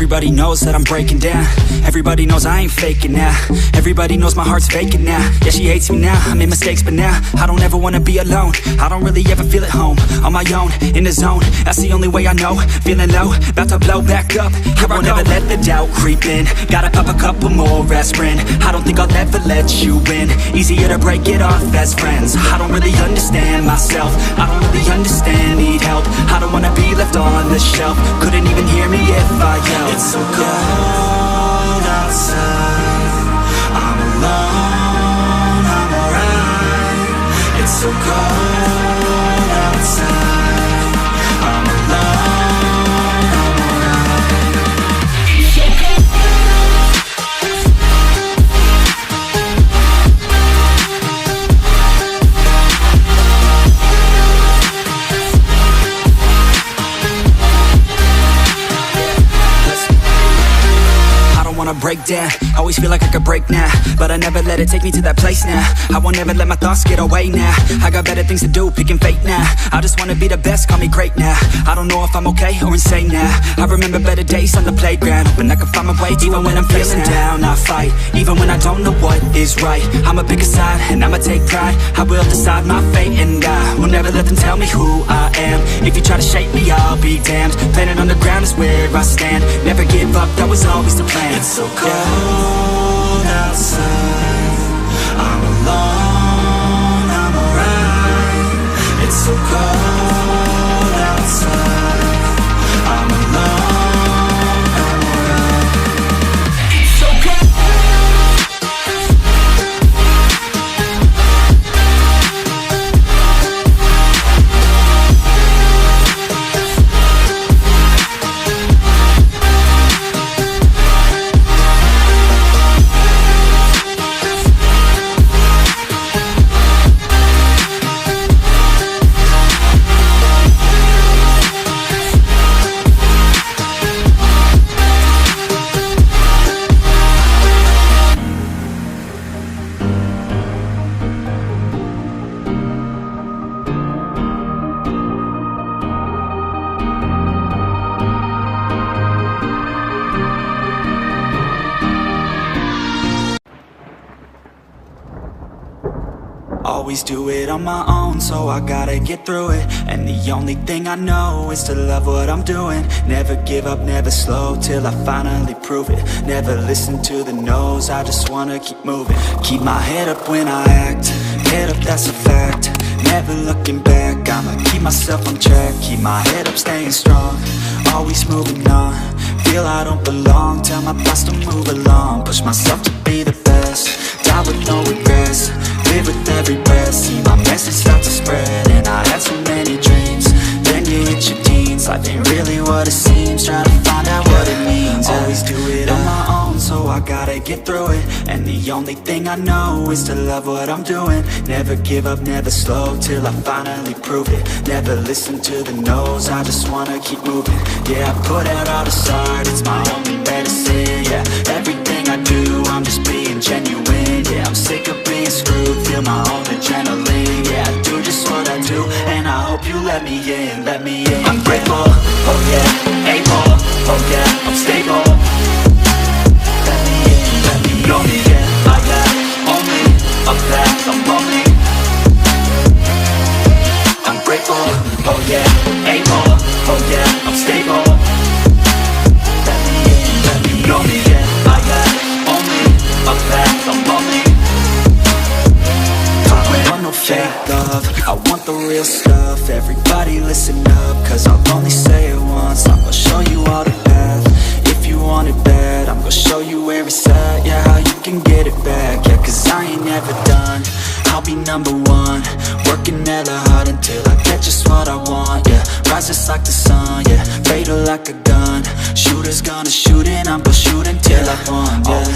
Everybody knows that I'm breaking down. Everybody knows I ain't faking now. Everybody knows my heart's vacant now. Yeah, she hates me now, I made mistakes but now I don't ever wanna be alone. I don't really ever feel at home. On my own, in the zone, that's the only way I know. Feeling low, about to blow back up. I won't ever let the doubt creep in. Gotta pop a couple more aspirin. I don't think I'll ever let you in. Easier to break it off as friends. I don't really understand myself. I don't really understand, need help. I don't wanna be left on the shelf. Couldn't even hear me if I yelled. It's so cold outside, I'm alone, I'm alright. It's so cold outside, I'm alone, I'm alright. Break down, always feel like I could break now, but I never let it take me to that place now. I won't ever let my thoughts get away now. I got better things to do, picking fate now. I just wanna be the best, call me great now. I don't know if I'm okay or insane now. I remember better days on the playground, hoping I can find my way even when I'm feeling down. I fight, even when I don't know what is right. I'ma pick a side, and I'ma take pride. I will decide my fate, and I will never let them tell me who I am. If you try to shape me, I'll be damned. Planet on the ground is where I stand. Never give up, that was always the plan. It's so cold outside, I'm alone, I'm alright. It's so cold outside, I'm alone, I'm alright. It's so cold. Always do it on my own, so I gotta get through it. And the only thing I know is to love what I'm doing. Never give up, never slow, till I finally prove it. Never listen to the no's, I just wanna keep moving. Keep my head up when I act, head up, that's a fact. Never looking back, I'ma keep myself on track. Keep my head up, staying strong, always moving on. Feel I don't belong, tell my thoughts to move along. Push myself to be the best, die with no regrets. Live with every breath, see my message start to spread. And I had so many dreams, then you hit your teens. Life ain't really what it seems, trying to find out what it means. Always do it on my own, so I gotta get through it. And the only thing I know is to love what I'm doing. Never give up, never slow, till I finally prove it. Never listen to the no's, I just wanna keep moving. Yeah, I put out all this art, it's my only medicine. Yeah, everything I do, I'm just being genuine. Yeah, I'm sick of being screwed, feel my own adrenaline. Yeah, I do just what I do, and I hope you let me in, let me in. I'm grateful, oh yeah, able, oh yeah, I'm stable. Let me in, let me know me, yeah, I got only a path, I'm lonely. I'm grateful, oh yeah, able, oh yeah, I'm stable. Let me in, let me know me, yeah, I got only a path, I'm lonely. No fake love, I want the real stuff. Everybody listen up, cause I'll only say it once. I'm gonna show you all the path. If you want it bad, I'm gonna show you where it's at. Yeah, how you can get it back. Yeah, cause I ain't never done, I'll be number one. Working hella hard until I get just what I want. Yeah, rise just like the sun. Yeah, fatal like a gun. Shooters gonna shoot and I'm gonna shoot until I won. Yeah.